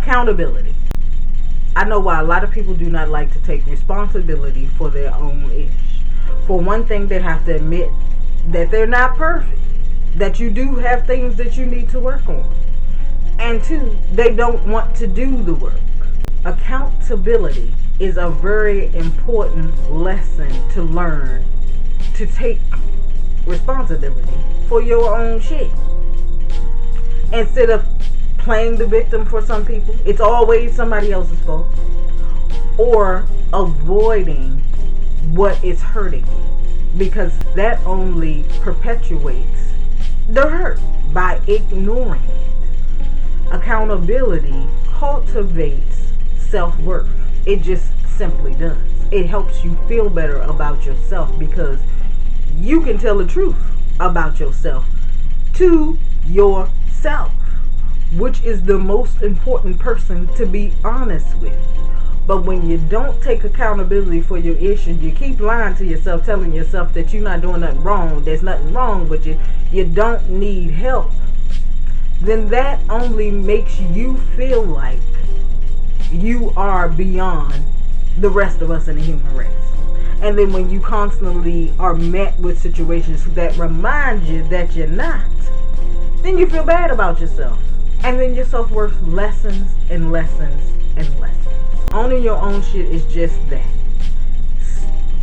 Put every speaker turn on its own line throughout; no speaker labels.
Accountability. I know why a lot of people do not like to take responsibility for their own ish. For one thing, they have to admit that they're not perfect, that you do have things that you need to work on. And two, they don't want to do the work. Accountability is a very important lesson to learn, to take responsibility for your own shit. Instead of playing the victim for some people, it's always somebody else's fault, or avoiding what is hurting you, because that only perpetuates the hurt by ignoring it. Accountability cultivates self-worth. It just simply does. It helps you feel better about yourself because you can tell the truth about yourself to yourself, which is the most important person to be honest with. But when you don't take accountability for your issues, you keep lying to yourself, telling yourself that you're not doing nothing wrong, there's nothing wrong with you, you don't need help, then that only makes you feel like you are beyond the rest of us in the human race. And then when you constantly are met with situations that remind you that you're not, then you feel bad about yourself. And then your self-worth lessens and lessens and lessens. Owning your own shit is just that.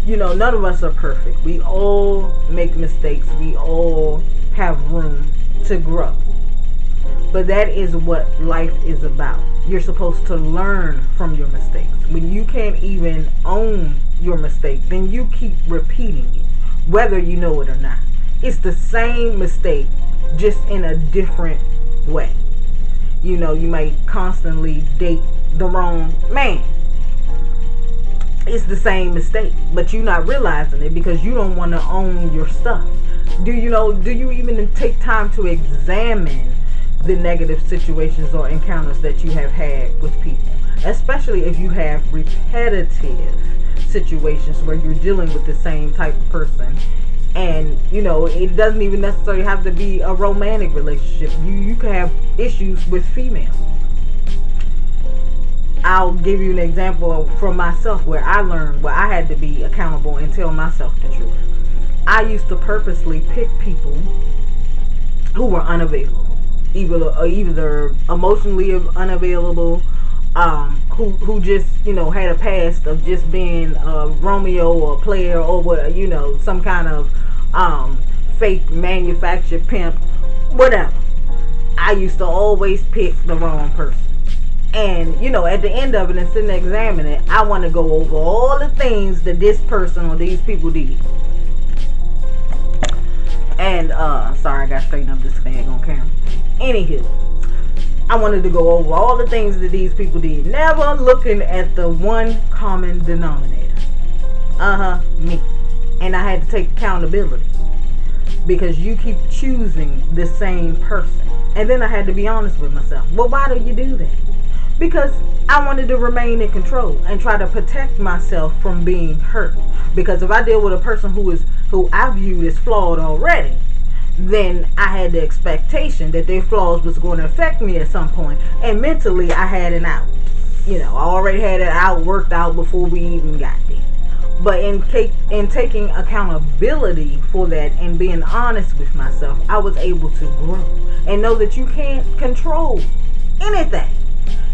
You know, none of us are perfect. We all make mistakes. We all have room to grow. But that is what life is about. You're supposed to learn from your mistakes. When you can't even own your mistake, then you keep repeating it, whether you know it or not. It's the same mistake, just in a different way. You know, you might constantly date the wrong man. It's the same mistake, but you're not realizing it because you don't want to own your stuff. Do you even take time to examine the negative situations or encounters that you have had with people? Especially if you have repetitive situations where you're dealing with the same type of person. And, you know, it doesn't even necessarily have to be a romantic relationship. You can have issues with females. I'll give you an example from myself where I learned where I had to be accountable and tell myself the truth. I used to purposely pick people who were unavailable. Either emotionally unavailable, who just, you know, had a past of just being a Romeo or a player or what, you know, some kind of fake manufactured pimp, whatever. I used to always pick the wrong person. And, you know, at the end of it and sitting there examining it, I want to go over all the things that this person or these people did. And, sorry, I got to straighten up this thing on camera. Anywho, I wanted to go over all the things that these people did, never looking at the one common denominator. Me. And I had to take accountability because you keep choosing the same person. And then I had to be honest with myself. Well, why do you do that? Because I wanted to remain in control and try to protect myself from being hurt. Because if I deal with a person who I viewed as flawed already, then I had the expectation that their flaws was going to affect me at some point. And mentally, I had an out. You know, I already had it out, worked out before we even got there. But in taking accountability for that and being honest with myself, I was able to grow and know that you can't control anything.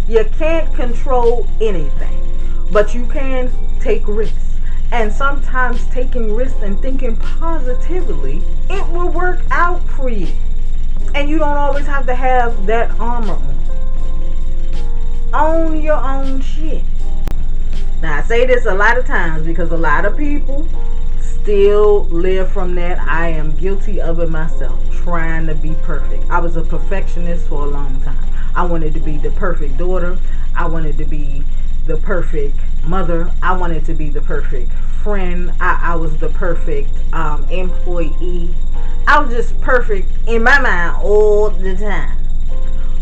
You can't control anything, but you can take risks. And sometimes taking risks and thinking positively, it will work out for you. And you don't always have to have that armor on. Own your own shit. Now, I say this a lot of times because a lot of people still live from that. I am guilty of it myself, trying to be perfect. I was a perfectionist for a long time. I wanted to be the perfect daughter. I wanted to be the perfect mother. I wanted to be the perfect friend. I was the perfect employee. I was just perfect in my mind all the time.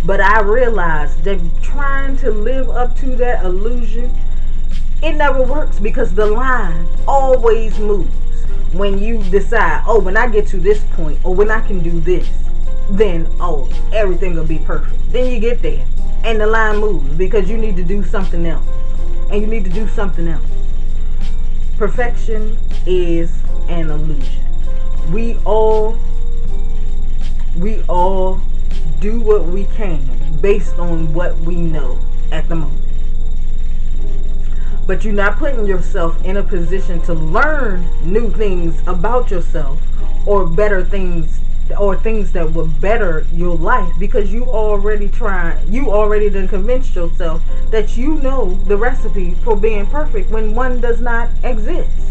But I realized that trying to live up to that illusion, it never works because the line always moves. When you decide, oh, when I get to this point or when I can do this, then, oh, everything will be perfect. Then you get there and the line moves because you need to do something else. And you need to do something else. Perfection is an illusion. We all do what we can based on what we know at the moment. But you're not putting yourself in a position to learn new things about yourself or better things or things that will better your life because you already done convinced yourself that you know the recipe for being perfect when one does not exist.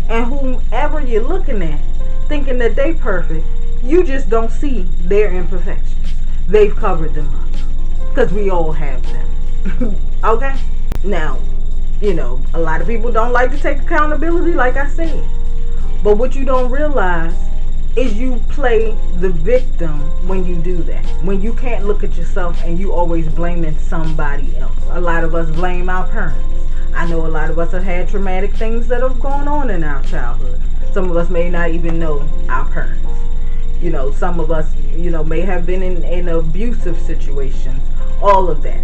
And whomever you're looking at thinking that they perfect, you just don't see their imperfections. They've covered them up because we all have them. Okay? Now, a lot of people don't like to take accountability, like I said. But what you don't realize is you play the victim when you do that. When you can't look at yourself and you always blaming somebody else. A lot of us blame our parents. I know a lot of us have had traumatic things that have gone on in our childhood. Some of us may not even know our parents. Some of us, may have been in abusive situations. All of that.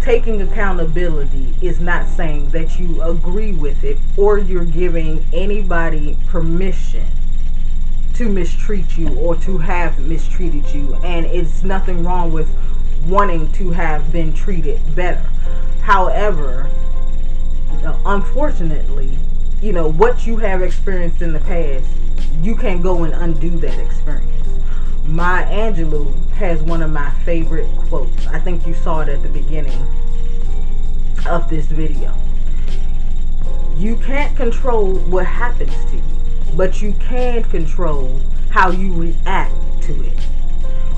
Taking accountability is not saying that you agree with it or you're giving anybody permission to mistreat you or to have mistreated you. And it's nothing wrong with wanting to have been treated better. However, unfortunately, what you have experienced in the past, you can't go and undo that experience. Maya Angelou has one of my favorite quotes. I think you saw it at the beginning of this video. You can't control what happens to you, but you can control how you react to it.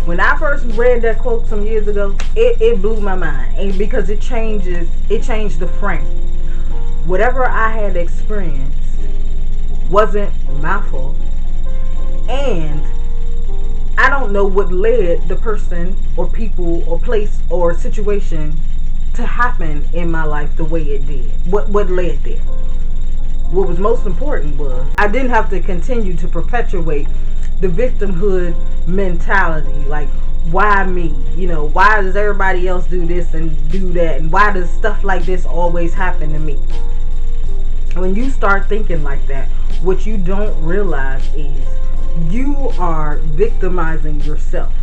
When I first read that quote some years ago, it blew my mind, and because it changed the frame. Whatever I had experienced wasn't my fault, and I don't know what led the person or people or place or situation to happen in my life the way it did. What led there? What was most important was I didn't have to continue to perpetuate the victimhood mentality. Like, why me? Why does everybody else do this and do that? And why does stuff like this always happen to me? When you start thinking like that, what you don't realize is you are victimizing yourself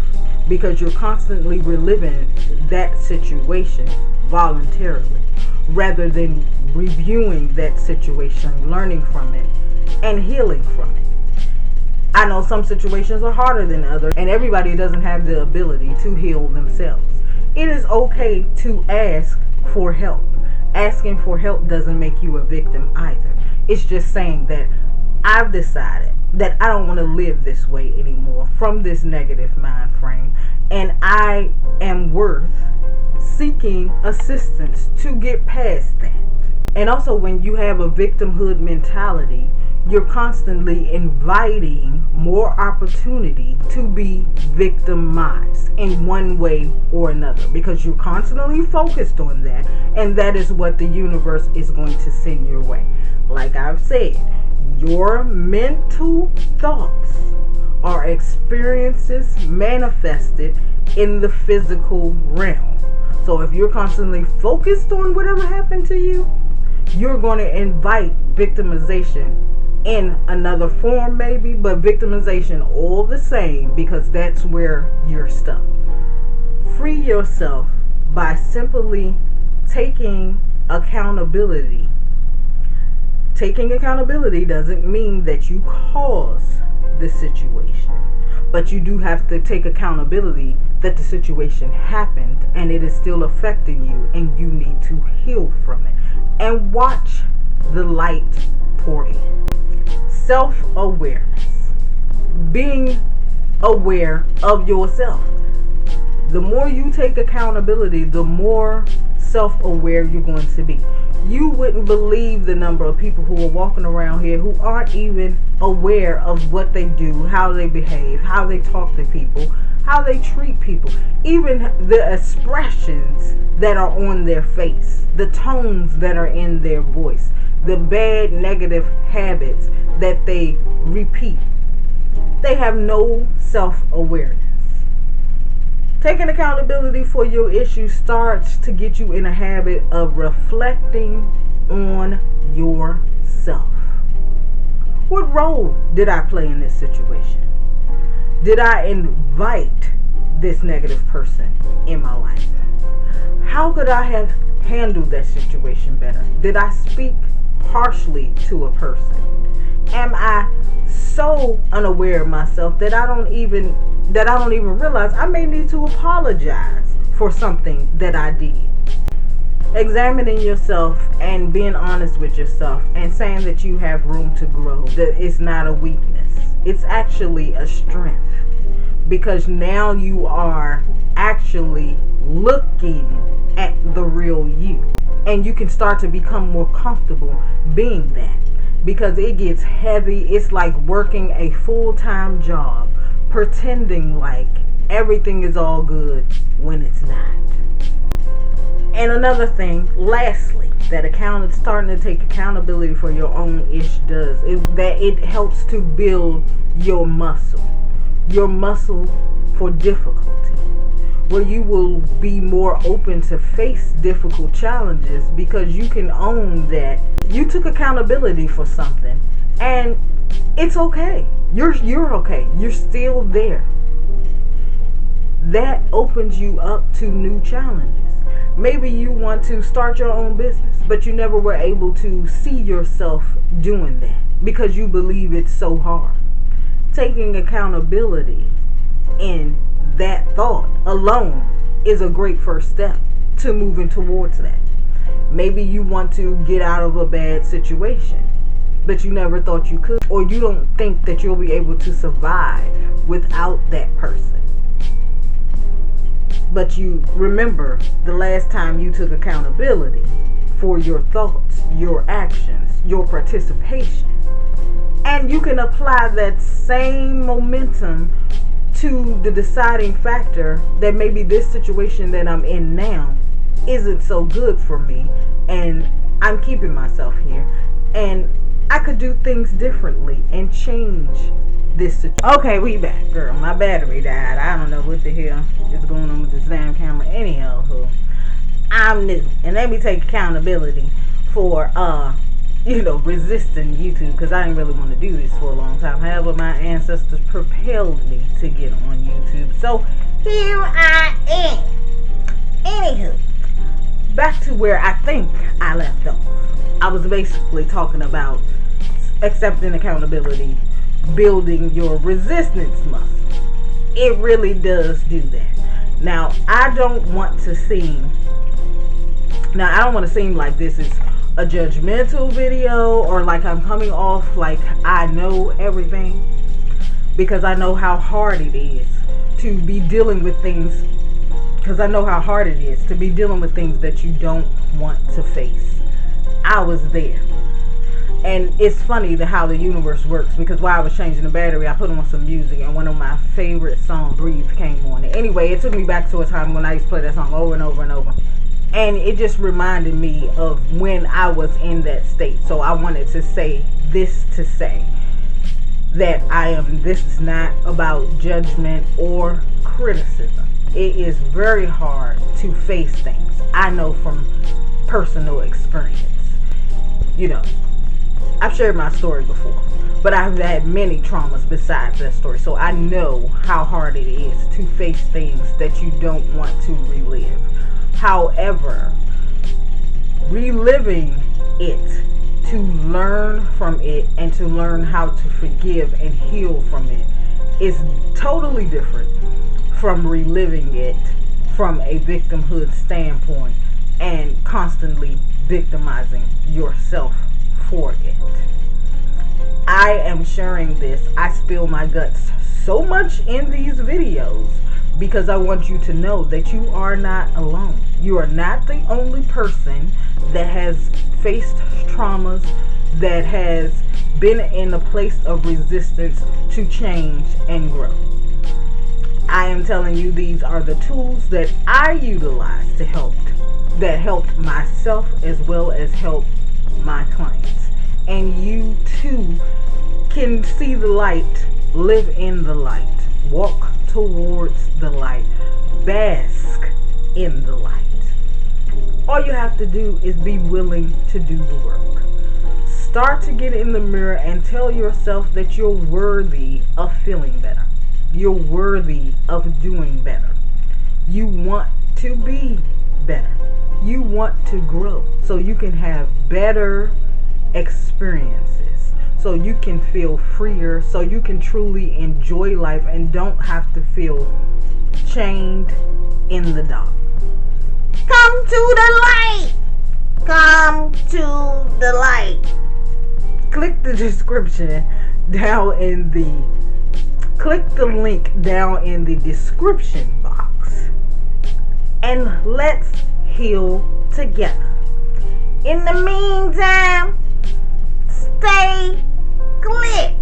because you're constantly reliving that situation voluntarily rather than reviewing that situation, learning from it, and healing from it. I know some situations are harder than others, and everybody doesn't have the ability to heal themselves. It is okay to ask for help. Asking for help doesn't make you a victim either. It's just saying that I've decided that I don't want to live this way anymore from this negative mind frame, and I am worth seeking assistance to get past that. And also, when you have a victimhood mentality, you're constantly inviting more opportunity to be victimized in one way or another because you're constantly focused on that, and that is what the universe is going to send your way. Like I've said, your mental thoughts are experiences manifested in the physical realm. So if you're constantly focused on whatever happened to you, you're going to invite victimization in another form maybe, but victimization all the same because that's where you're stuck. Free yourself by simply taking accountability. Taking accountability doesn't mean that you caused the situation, but you do have to take accountability that the situation happened and it is still affecting you and you need to heal from it and watch the light pour in. Self-awareness. Being aware of yourself. The more you take accountability, the more self-aware you're going to be. You wouldn't believe the number of people who are walking around here who aren't even aware of what they do, how they behave, how they talk to people, how they treat people, even the expressions that are on their face, the tones that are in their voice, the bad negative habits that they repeat. They have no self-awareness. Taking accountability for your issue starts to get you in a habit of reflecting on yourself. What role did I play in this situation? Did I invite this negative person in my life? How could I have handled that situation better? Did I speak harshly to a person? Am I so unaware of myself that I don't even realize I may need to apologize for something that I did? Examining yourself and being honest with yourself and saying that you have room to grow, that it's not a weakness. It's actually a strength, because now you are actually looking at the real you, and you can start to become more comfortable being that, because it gets heavy. It's like working a full-time job, pretending like everything is all good when it's not. And another thing, lastly, that starting to take accountability for your own ish does is that it helps to build your muscle for difficulty, where you will be more open to face difficult challenges, because you can own that you took accountability for something and it's okay. You're okay. You're still there. That opens you up to new challenges. Maybe you want to start your own business, but you never were able to see yourself doing that because you believe it's so hard. Taking accountability in that thought alone is a great first step to moving towards that. Maybe you want to get out of a bad situation, but you never thought you could, or you don't think that you'll be able to survive without that person. But you remember the last time you took accountability for your thoughts, your actions, your participation. And you can apply that same momentum to the deciding factor that maybe this situation that I'm in now isn't so good for me, and I'm keeping myself here, and I could do things differently and change this situation. Okay, we back, girl. My battery died. I don't know what the hell is going on with this damn camera. Anyhow, I'm new, and let me take accountability for resisting YouTube, because I didn't really want to do this for a long time. However, my ancestors propelled me to get on YouTube, so here I am. Anywho, back to where I think I left off. I was basically talking about accepting accountability, building your resistance muscle. It really does do that. Now, I don't want to seem like this is a judgmental video, or like I'm coming off like I know everything, because I know how hard it is to be dealing with things that you don't want to face. I was there. And it's funny how the universe works, because while I was changing the battery, I put on some music, and one of my favorite songs, Breathe, came on. Anyway, it took me back to a time when I used to play that song over and over and over. And it just reminded me of when I was in that state. So I wanted to say this, to say that this is not about judgment or criticism. It is very hard to face things. I know from personal experience. I've shared my story before, but I've had many traumas besides that story. So I know how hard it is to face things that you don't want to relive. However, reliving it to learn from it and to learn how to forgive and heal from it is totally different from reliving it from a victimhood standpoint and constantly victimizing yourself for it. I am sharing this. I spill my guts so much in these videos because I want you to know that you are not alone. You are not the only person that has faced traumas, that has been in a place of resistance to change and grow. I am telling you, these are the tools that I utilize that helped myself as well as help my clients. And you too can see the light, live in the light, walk towards the light, bask in the light. All you have to do is be willing to do the work. Start to get in the mirror and tell yourself that you're worthy of feeling better. You're worthy of doing better. You want to be better. You want to grow so you can have better experiences, so you can feel freer, so you can truly enjoy life and don't have to feel chained in the dark.
Come to the light. Come to the light.
Click the link down in the description box and let's heal together.
In the meantime, stay click.